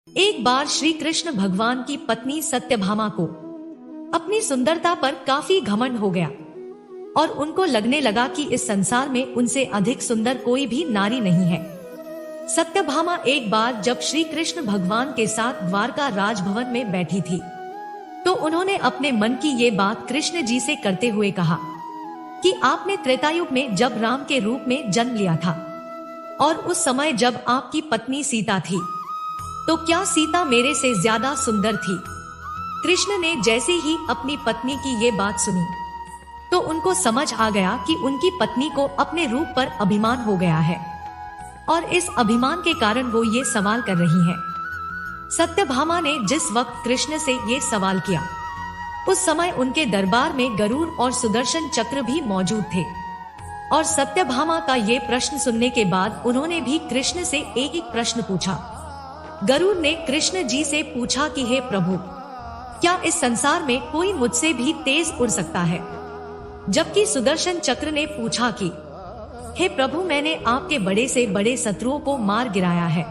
एक बार श्री कृष्ण भगवान की पत्नी सत्यभामा को अपनी सुंदरता पर काफी घमंड हो गया और उनको लगने लगा कि इस संसार में उनसे अधिक सुंदर कोई भी नारी नहीं है। सत्यभामा एक बार जब श्री कृष्ण भगवान के साथ द्वारका राजभवन में बैठी थी तो उन्होंने अपने मन की ये बात कृष्ण जी से करते हुए कहा कि आपने त्रेतायुग में जब राम के रूप में जन्म लिया था और उस समय जब आपकी पत्नी सीता थी तो क्या सीता मेरे से ज्यादा सुंदर थी? कृष्ण ने जैसे ही अपनी पत्नी की ये बात सुनी तो उनको समझ आ गया कि उनकी पत्नी को अपने रूप पर अभिमान हो गया है और इस अभिमान के कारण वो ये सवाल कर रही है। सत्यभामा ने जिस वक्त कृष्ण से ये सवाल किया उस समय उनके दरबार में गरुड़ और सुदर्शन चक्र भी मौजूद थे और सत्यभामा का ये प्रश्न सुनने के बाद उन्होंने भी कृष्ण से एक एक प्रश्न पूछा। गरुड़ ने कृष्ण जी से पूछा कि हे प्रभु, क्या इस संसार में कोई मुझसे भी तेज उड़ सकता है? जबकि सुदर्शन चक्र ने पूछा कि हे प्रभु, मैंने आपके बड़े से बड़े शत्रुओं को मार गिराया है,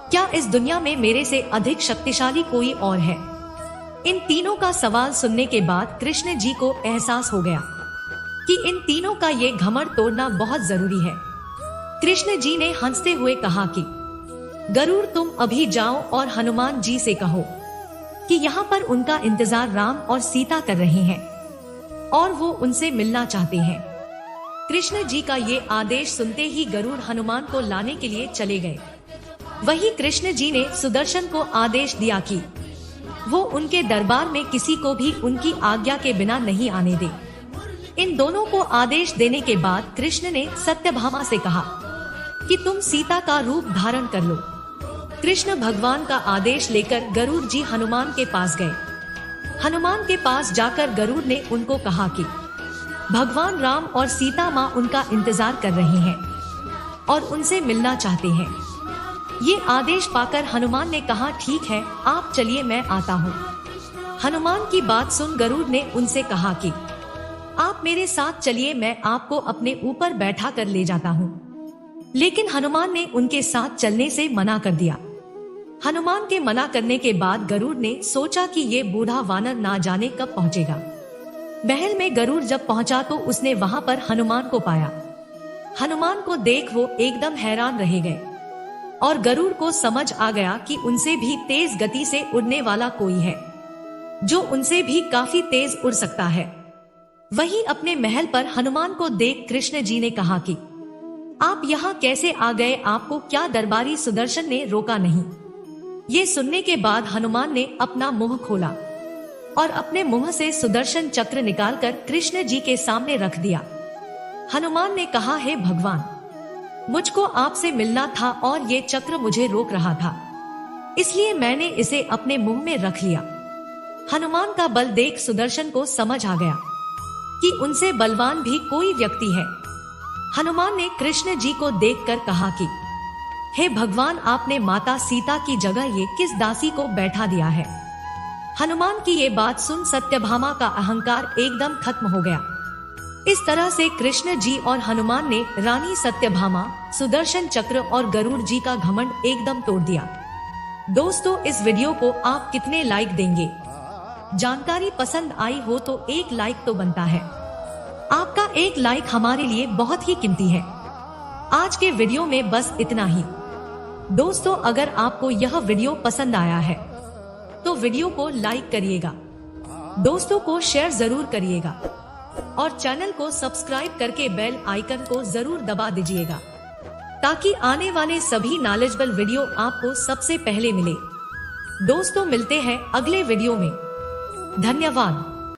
क्या इस दुनिया में मेरे से अधिक शक्तिशाली कोई और है? इन तीनों का सवाल सुनने के बाद कृष्ण जी को एहसास हो गया कि इन तीनों का ये घमंड तोड़ना बहुत जरूरी है। कृष्ण जी ने हंसते हुए कहा कि गरुड़, तुम अभी जाओ और हनुमान जी से कहो कि यहाँ पर उनका इंतजार राम और सीता कर रहे हैं और वो उनसे मिलना चाहते हैं। कृष्ण जी का ये आदेश सुनते ही गरुड़ हनुमान को लाने के लिए चले गए। वहीं कृष्ण जी ने सुदर्शन को आदेश दिया कि वो उनके दरबार में किसी को भी उनकी आज्ञा के बिना नहीं आने दे। इन दोनों को आदेश देने के बाद कृष्ण ने सत्यभामा से कहा कि तुम सीता का रूप धारण कर लो। कृष्ण भगवान का आदेश लेकर गरुड़ जी हनुमान के पास गए। हनुमान के पास जाकर गरुड़ ने उनको कहा कि भगवान राम और सीता माँ उनका इंतजार कर रहे हैं और उनसे मिलना चाहते हैं। ये आदेश पाकर हनुमान ने कहा, ठीक है, आप चलिए, मैं आता हूँ। हनुमान की बात सुन गरुड़ ने उनसे कहा कि आप मेरे साथ चलिए, मैं आपको अपने ऊपर बैठा कर ले जाता हूँ। लेकिन हनुमान ने उनके साथ चलने से मना कर दिया। हनुमान के मना करने के बाद गरुड़ ने सोचा कि ये बूढ़ा वानर ना जाने कब पहुंचेगा। महल में गरुड़ जब पहुंचा तो उसने वहां पर हनुमान को पाया। हनुमान को देख वो एकदम हैरान रह गए और गरुड़ को समझ आ गया कि उनसे भी तेज गति से उड़ने वाला कोई है जो उनसे भी काफी तेज उड़ सकता है। वहीं अपने महल पर हनुमान को देख कृष्ण जी ने कहा कि आप यहाँ कैसे आ गए? आपको क्या दरबारी सुदर्शन ने रोका नहीं? ये सुनने के बाद हनुमान ने अपना मुंह खोला और अपने मुंह से सुदर्शन चक्र निकालकर कृष्ण जी के सामने रख दिया। हनुमान ने कहा, हे भगवान, मुझको आपसे मिलना था और ये चक्र मुझे रोक रहा था, इसलिए मैंने इसे अपने मुंह में रख लिया। हनुमान का बल देख सुदर्शन को समझ आ गया कि उनसे बलवान भी कोई व्यक्ति है। हनुमान ने कृष्ण जी को देखकर कहा कि हे भगवान, आपने माता सीता की जगह ये किस दासी को बैठा दिया है? हनुमान की ये बात सुन सत्यभामा का अहंकार एकदम खत्म हो गया। इस तरह से कृष्ण जी और हनुमान ने रानी सत्यभामा, सुदर्शन चक्र और गरुड़ जी का घमंड एकदम तोड़ दिया। दोस्तों, इस वीडियो को आप कितने लाइक देंगे? जानकारी पसंद आई हो तो एक लाइक तो बनता है। आपका एक लाइक हमारे लिए बहुत ही कीमती है। आज के वीडियो में बस इतना ही। दोस्तों, अगर आपको यह वीडियो पसंद आया है तो वीडियो को लाइक करिएगा, दोस्तों को शेयर जरूर करिएगा और चैनल को सब्सक्राइब करके बेल आइकन को जरूर दबा दीजिएगा ताकि आने वाले सभी नॉलेजेबल वीडियो आपको सबसे पहले मिले। दोस्तों, मिलते हैं अगले वीडियो में। धन्यवाद।